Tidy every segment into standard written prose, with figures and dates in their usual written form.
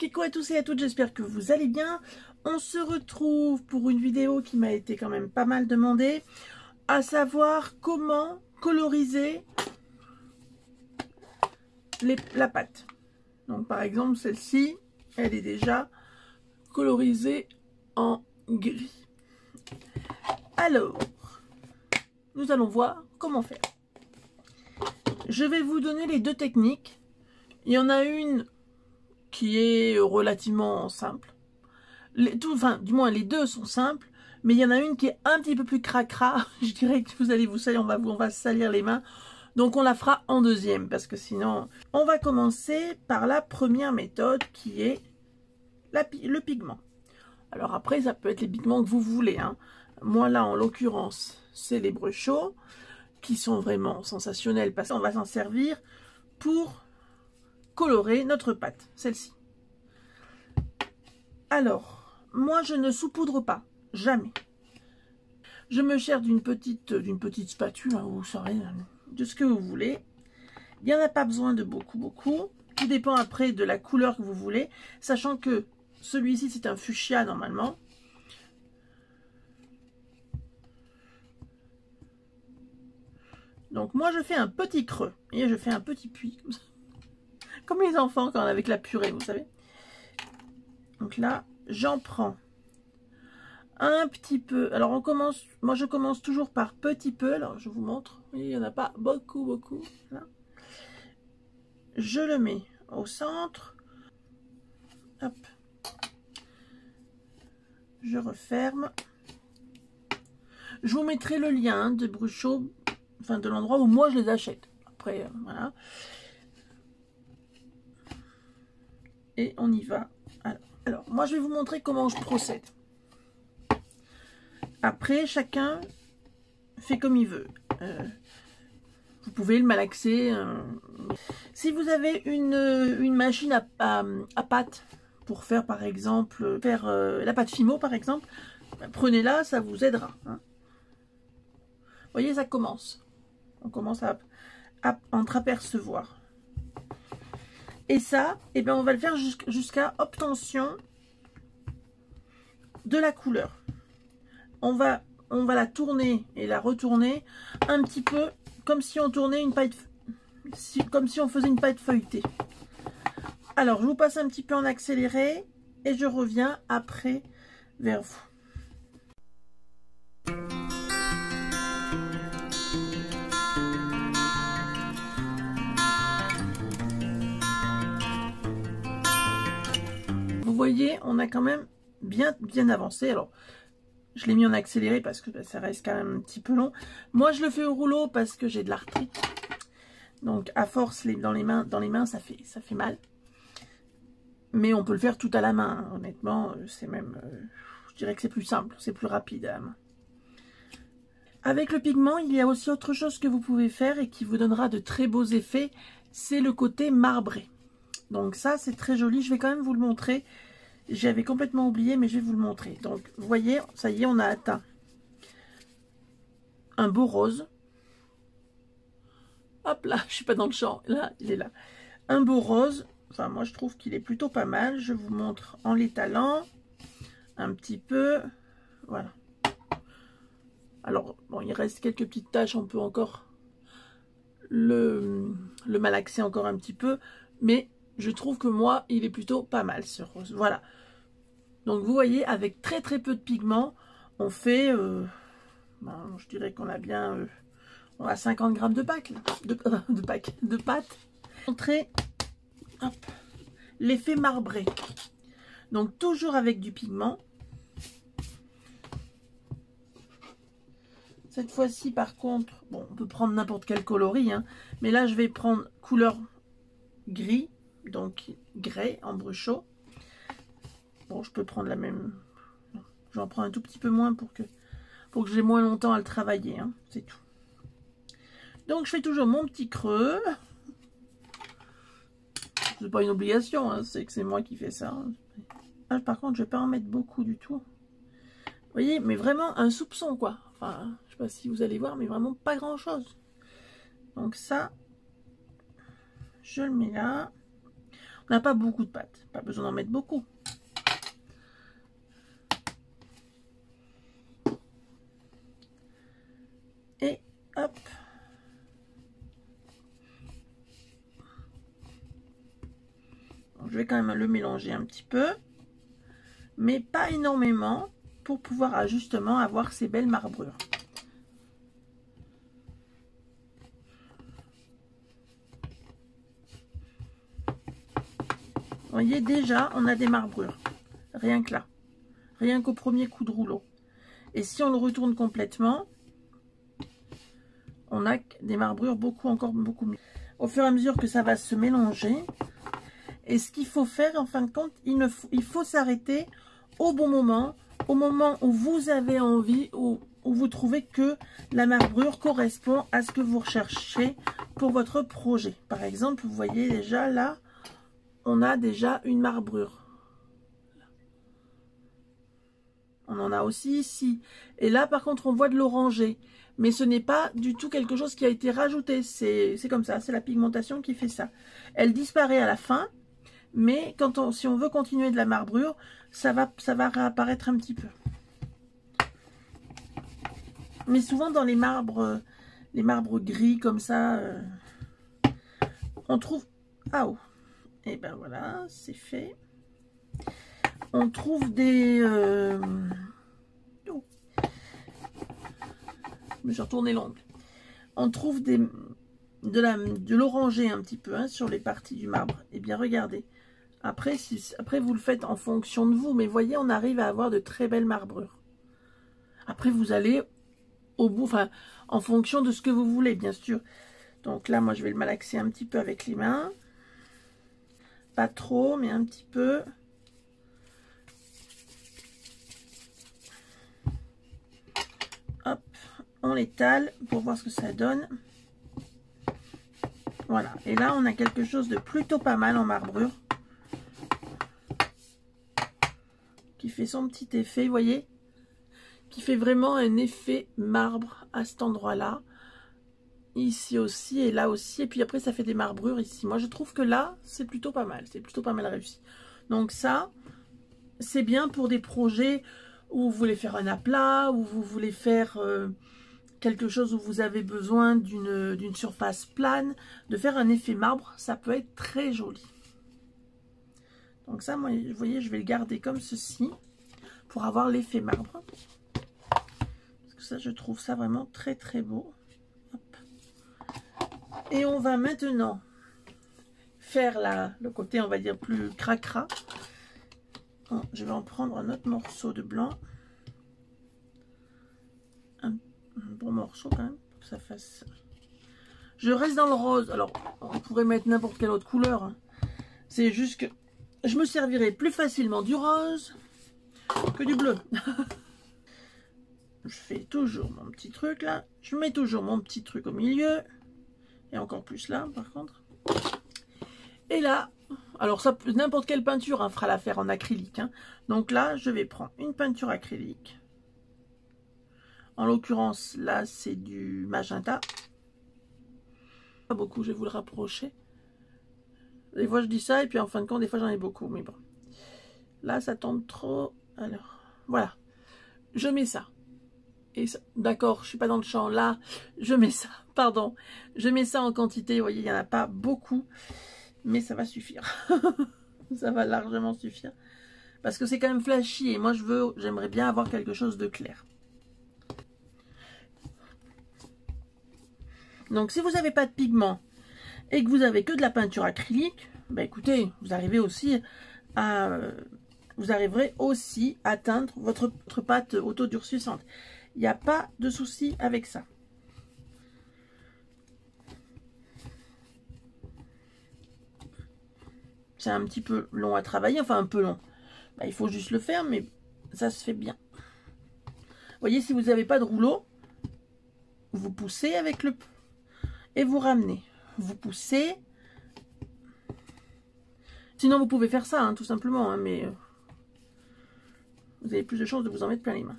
Coucou à tous et à toutes, j'espère que vous allez bien. On se retrouve pour une vidéo qui m'a été quand même pas mal demandée, à savoir comment coloriser la pâte. Donc par exemple celle-ci, elle est déjà colorisée en gris. Alors, nous allons voir comment faire. Je vais vous donner les deux techniques. Il y en a une qui est relativement simple. Du moins les deux sont simples, mais il y en a une qui est un petit peu plus cracra. Je dirais que vous allez vous salir, on va se salir les mains. Donc on la fera en deuxième, parce que sinon... On va commencer par la première méthode qui est le pigment. Alors après, ça peut être les pigments que vous voulez, hein. Moi là, en l'occurrence, c'est les Bruchot, qui sont vraiment sensationnels, parce qu'on va s'en servir pour colorer notre pâte, celle-ci. Alors, moi je ne saupoudre pas, jamais. Je me sers d'une petite spatule, hein, vous saurez, de ce que vous voulez. Il n'y en a pas besoin de beaucoup. Tout dépend après de la couleur que vous voulez, sachant que celui-ci c'est un fuchsia normalement. Donc moi je fais un petit creux, et je fais un petit puits, comme ça. Comme les enfants quand avec la purée, vous savez. Donc là, j'en prends un petit peu. Alors on commence, moi je commence toujours par petit peu. Alors je vous montre, il n'y en a pas beaucoup. Voilà. Je le mets au centre. Hop. Je referme. Je vous mettrai le lien de Bruchot, enfin de l'endroit où moi je les achète. Après, voilà. Et on y va. Alors, moi je vais vous montrer comment je procède. Après, chacun fait comme il veut. Vous pouvez le malaxer. Si vous avez une machine à pâte pour faire, par exemple, la pâte Fimo, par exemple, prenez-la, ça vous aidera. Hein. Vous voyez, ça commence. On commence à entreapercevoir. Et ça, eh bien, on va le faire jusqu'à obtention de la couleur. On va la tourner et la retourner un petit peu comme si on tournait une pâte, comme si on faisait une pâte feuilletée. Alors, je vous passe un petit peu en accéléré et je reviens après vers vous. Vous voyez, on a quand même bien avancé. Alors, je l'ai mis en accéléré parce que ça reste quand même un petit peu long. Moi, je le fais au rouleau parce que j'ai de l'arthrite. Donc, à force, dans les mains, ça fait mal. Mais on peut le faire tout à la main. Hein. Honnêtement, c'est même... je dirais que c'est plus simple, c'est plus rapide à la main. Avec le pigment, il y a aussi autre chose que vous pouvez faire et qui vous donnera de très beaux effets. C'est le côté marbré. Donc ça, c'est très joli. Je vais quand même vous le montrer. J'avais complètement oublié, mais je vais vous le montrer. Donc, vous voyez, ça y est, on a atteint un beau rose. Hop là, je suis pas dans le champ. Là, il est là. Un beau rose. Enfin, moi, je trouve qu'il est plutôt pas mal. Je vous montre en l'étalant un petit peu. Voilà. Alors, bon, il reste quelques petites taches. On peut encore le malaxer encore un petit peu. Mais je trouve que moi, il est plutôt pas mal, ce rose. Voilà. Donc, vous voyez, avec très peu de pigment, on fait... je dirais qu'on a bien... on a 50 grammes de pâte. De pâte. Montrer l'effet marbré. Donc, toujours avec du pigment. Cette fois-ci, par contre, bon, on peut prendre n'importe quel coloris, hein, mais là, je vais prendre couleur gris, donc grès en Bruchot. Bon, je peux prendre la même. J'en prends un tout petit peu moins pour que j'ai moins longtemps à le travailler, hein, c'est tout. Donc, je fais toujours mon petit creux. C'est pas une obligation, hein, c'est que c'est moi qui fais ça. Ah, par contre, je vais pas en mettre beaucoup du tout. Vous voyez, mais vraiment un soupçon, quoi. Enfin, je sais pas si vous allez voir, mais vraiment pas grand-chose. Donc ça, je le mets là. On n'a pas beaucoup de pâte, pas besoin d'en mettre beaucoup. Et hop. Donc, je vais quand même le mélanger un petit peu, mais pas énormément, pour pouvoir justement avoir ces belles marbrures. Vous voyez, déjà, on a des marbrures. Rien que là. Rien qu'au premier coup de rouleau. Et si on le retourne complètement, on a des marbrures encore beaucoup mieux. Au fur et à mesure que ça va se mélanger. Et ce qu'il faut faire, en fin de compte, il faut s'arrêter au bon moment. Au moment où vous avez envie, où vous trouvez que la marbrure correspond à ce que vous recherchez pour votre projet. Par exemple, vous voyez déjà là, on a déjà une marbrure. On en a aussi ici. Et là, par contre, on voit de l'orangé. Mais ce n'est pas du tout quelque chose qui a été rajouté. C'est comme ça, c'est la pigmentation qui fait ça. Elle disparaît à la fin. Mais si on veut continuer de la marbrure, ça va réapparaître un petit peu. Mais souvent dans les marbres gris comme ça, on trouve... Ah oh. Et ben voilà, c'est fait. On trouve des... Oh. Je me suis retourné l'ongle. On trouve de l'orangé un petit peu, hein, sur les parties du marbre. Et bien regardez. Après, après, vous le faites en fonction de vous. Mais voyez, on arrive à avoir de très belles marbrures. Après, vous allez au bout, enfin, en fonction de ce que vous voulez, bien sûr. Donc là, moi, je vais le malaxer un petit peu avec les mains. Pas trop, mais un petit peu. Hop, on l'étale pour voir ce que ça donne. Voilà, et là, on a quelque chose de plutôt pas mal en marbrure. Qui fait son petit effet, vous voyez, qui fait vraiment un effet marbre à cet endroit-là. Ici aussi et là aussi. Et puis après, ça fait des marbrures ici. Moi, je trouve que là, c'est plutôt pas mal. C'est plutôt pas mal réussi. Donc ça, c'est bien pour des projets où vous voulez faire un aplat, où vous voulez faire quelque chose où vous avez besoin d'une surface plane. De faire un effet marbre, ça peut être très joli. Donc ça, moi, vous voyez, je vais le garder comme ceci pour avoir l'effet marbre. Parce que ça, je trouve ça vraiment très très beau. Hop. Et on va maintenant faire le côté, on va dire, plus cracra. Bon, je vais en prendre un autre morceau de blanc. Un bon morceau quand même, pour que ça fasse... Je reste dans le rose. Alors, on pourrait mettre n'importe quelle autre couleur. Hein. C'est juste que je me servirai plus facilement du rose que du bleu. Je fais toujours mon petit truc là. Je mets toujours mon petit truc au milieu. Et encore plus là, par contre. Et là, alors ça, n'importe quelle peinture hein, fera l'affaire en acrylique. Hein. Donc là, je vais prendre une peinture acrylique. En l'occurrence, là, c'est du magenta. Pas beaucoup, je vais vous le rapprocher. Des fois, je dis ça, et puis en fin de compte, des fois, j'en ai beaucoup. Mais bon. Là, ça tombe trop. Alors, voilà. Je mets ça. Et d'accord, je suis pas dans le champ. Là, je mets ça. Pardon. Je mets ça en quantité. Vous voyez, il n'y en a pas beaucoup. Mais ça va suffire. Ça va largement suffire. Parce que c'est quand même flashy. Et moi, j'aimerais bien avoir quelque chose de clair. Donc, si vous n'avez pas de pigment et que vous avez que de la peinture acrylique, ben écoutez, vous arriverez aussi à atteindre votre pâte autodurcissante. Il n'y a pas de souci avec ça. C'est un petit peu long à travailler, enfin un peu long. Ben, il faut juste le faire, mais ça se fait bien. Vous voyez, si vous n'avez pas de rouleau, vous poussez avec le... et vous ramenez. Vous poussez. Sinon, vous pouvez faire ça, hein, tout simplement, hein, mais vous avez plus de chances de vous en mettre plein les mains.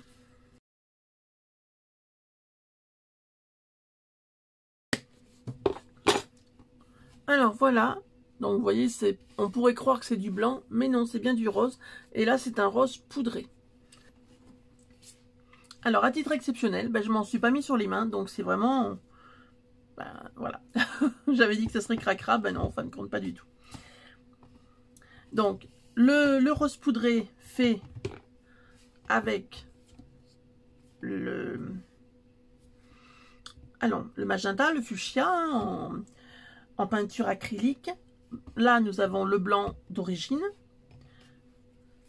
Alors, voilà. Donc vous voyez, on pourrait croire que c'est du blanc, mais non, c'est bien du rose. Et là, c'est un rose poudré. Alors, à titre exceptionnel, je m'en suis pas mis sur les mains, donc c'est vraiment... voilà. J'avais dit que ça serait cracra, non, en fin de compte, pas du tout. Donc, le rose poudré fait avec le magenta, le fuchsia, en peinture acrylique. Là, nous avons le blanc d'origine.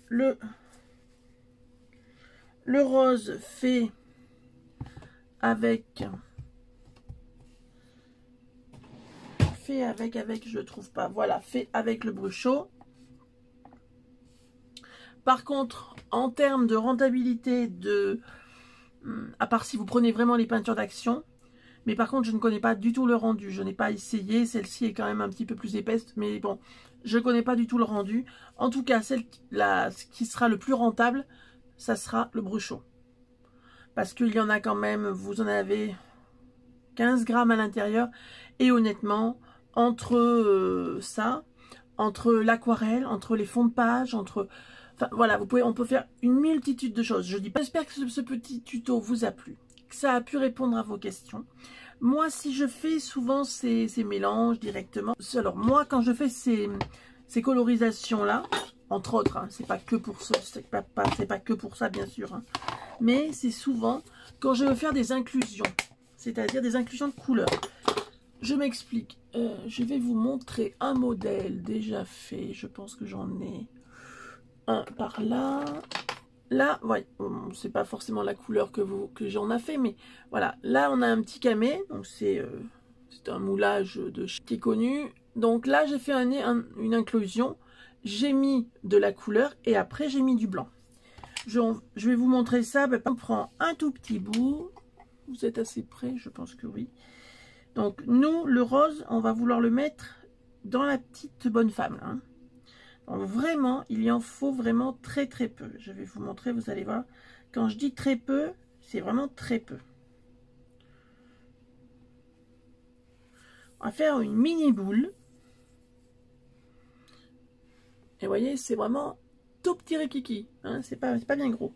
Le rose fait avec, je trouve pas, voilà, fait avec le bruchot. Par contre, en termes de rentabilité, à part si vous prenez vraiment les peintures d'action, mais par contre, je ne connais pas du tout le rendu. Je n'ai pas essayé. Celle-ci est quand même un petit peu plus épaisse, mais bon, je ne connais pas du tout le rendu. En tout cas, ce qui sera le plus rentable, ça sera le bruchot. Parce qu'il y en a quand même, vous en avez 15 grammes à l'intérieur. Et honnêtement, entre entre l'aquarelle, entre les fonds de page, enfin voilà, on peut faire une multitude de choses. Je dis pas, j'espère que ce petit tuto vous a plu, que ça a pu répondre à vos questions. Moi, si je fais souvent ces mélanges directement, alors moi, quand je fais ces colorisations-là, entre autres, hein, c'est pas que pour ça, c'est pas que pour ça, bien sûr, hein, mais c'est souvent quand je veux faire des inclusions, c'est-à-dire des inclusions de couleurs. Je m'explique. Je vais vous montrer un modèle déjà fait. Je pense que j'en ai un par là. Là, ouais, c'est pas forcément la couleur que j'en ai fait, mais voilà. Là, on a un petit camé. Donc, c'est un moulage qui est connu. Donc là, j'ai fait une inclusion. J'ai mis de la couleur et après, j'ai mis du blanc. Je vais vous montrer ça. On prend un tout petit bout. Vous êtes assez près? Je pense que oui. Donc, nous, le rose, on va vouloir le mettre dans la petite bonne femme. Hein. Donc, vraiment, il y en faut vraiment très très peu. Je vais vous montrer, vous allez voir. Quand je dis très peu, c'est vraiment très peu. On va faire une mini boule. Et vous voyez, c'est vraiment tout petit rikiki. Hein, c'est pas bien gros.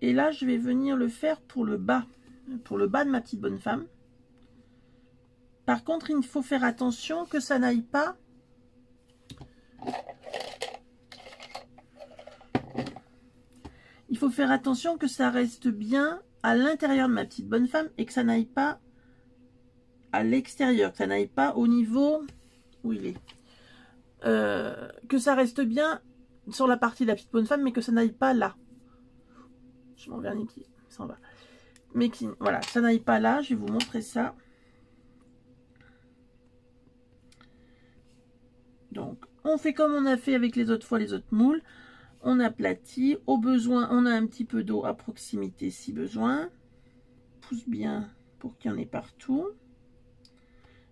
Et là, je vais venir le faire pour le bas de ma petite bonne femme. Par contre, il faut faire attention que ça n'aille pas. Il faut faire attention que ça reste bien à l'intérieur de ma petite bonne femme et que ça n'aille pas à l'extérieur, que ça n'aille pas au niveau où il est. Que ça reste bien sur la partie de la petite bonne femme, mais que ça n'aille pas là. Je m'en vernis qui s'en va. Mais voilà, ça n'aille pas là. Je vais vous montrer ça. Donc, on fait comme on a fait avec les autres fois, les autres moules. On aplatit. Au besoin, on a un petit peu d'eau à proximité si besoin. Pousse bien pour qu'il y en ait partout.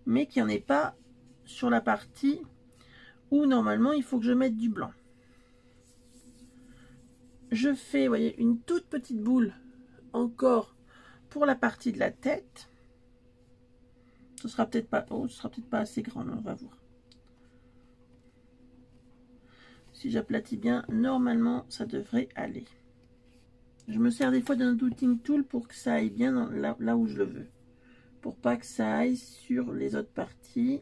Mais qu'il n'y en ait pas sur la partie où normalement il faut que je mette du blanc. Je fais, vous voyez, une toute petite boule encore pour la partie de la tête. Ce sera peut-être pas, ce sera peut-être pas assez grand, mais on va voir. Si j'aplatis bien, normalement, ça devrait aller. Je me sers des fois d'un doubting tool pour que ça aille bien là où je le veux. Pour pas que ça aille sur les autres parties.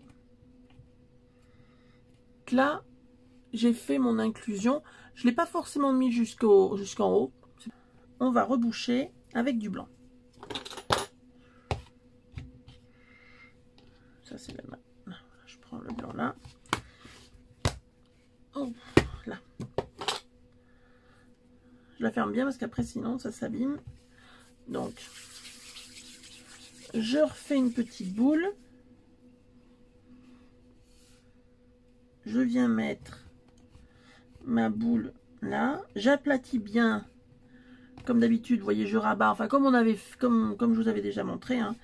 Là, j'ai fait mon inclusion. Je ne l'ai pas forcément mis jusqu'en haut. On va reboucher avec du blanc. Ça, c'est la main. Je prends le blanc là. Oh, là. Je la ferme bien parce qu'après, sinon, ça s'abîme. Donc, je refais une petite boule. Je viens mettre ma boule là. J'aplatis bien. Comme d'habitude, vous voyez, je rabats. Enfin, comme je vous avais déjà montré. Hein,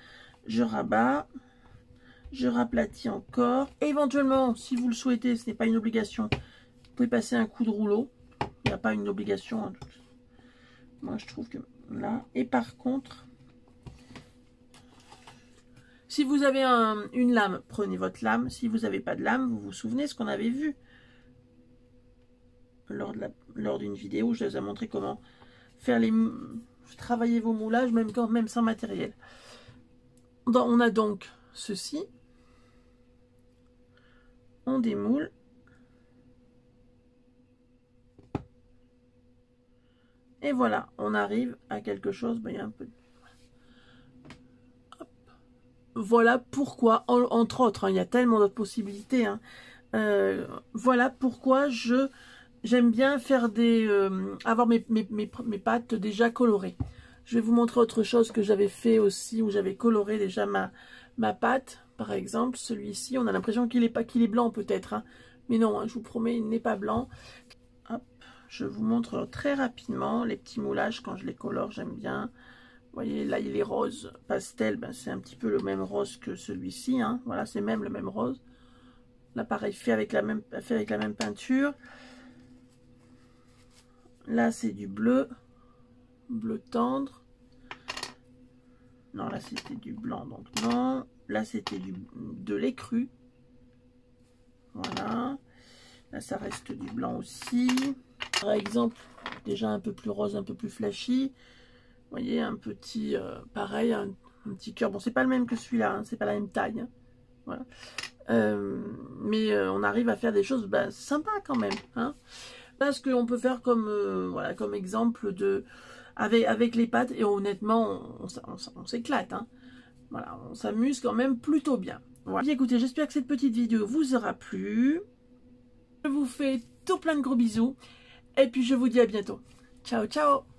je rabats. Je raplatis encore. Et éventuellement, si vous le souhaitez, ce n'est pas une obligation, vous pouvez passer un coup de rouleau. Il n'y a pas une obligation. Hein. Moi, je trouve que là. Et par contre, Si vous avez une lame, prenez votre lame. Si vous n'avez pas de lame, vous vous souvenez ce qu'on avait vu lors d'une vidéo. Je vous ai montré comment faire travailler vos moulages, même sans matériel. On a donc ceci. On démoule. Et voilà, on arrive à quelque chose. Ben, il y a un peu... Hop. Voilà pourquoi, entre autres, hein, il y a tellement d'autres possibilités. Hein, voilà pourquoi j'aime bien faire avoir mes pâtes déjà colorées. Je vais vous montrer autre chose que j'avais fait aussi, où j'avais coloré déjà ma pâte. Par exemple, celui-ci, on a l'impression qu'il est blanc peut-être. Hein, mais non, hein, je vous promets, il n'est pas blanc. Hop. Je vous montre très rapidement les petits moulages quand je les colore, j'aime bien. Vous voyez, là, il est rose pastel, ben, c'est un petit peu le même rose que celui-ci. Hein. Voilà, c'est même le même rose. Là, pareil, fait avec la même peinture. Là, c'est du bleu tendre. Non, là, c'était du blanc, donc non. Là, c'était de l'écru. Voilà. Là, ça reste du blanc aussi. Par exemple, déjà un peu plus rose, un peu plus flashy. Vous voyez, un petit, pareil, un petit cœur. Bon, c'est pas le même que celui-là, hein, c'est pas la même taille. Hein. Voilà. Mais on arrive à faire des choses sympas quand même. Hein. Parce qu'on peut faire comme, voilà, comme exemple avec les pâtes. Et honnêtement, on s'éclate. Hein. Voilà, on s'amuse quand même plutôt bien. Voilà. Bien, écoutez, j'espère que cette petite vidéo vous aura plu. Je vous fais tout plein de gros bisous. Et puis je vous dis à bientôt. Ciao, ciao!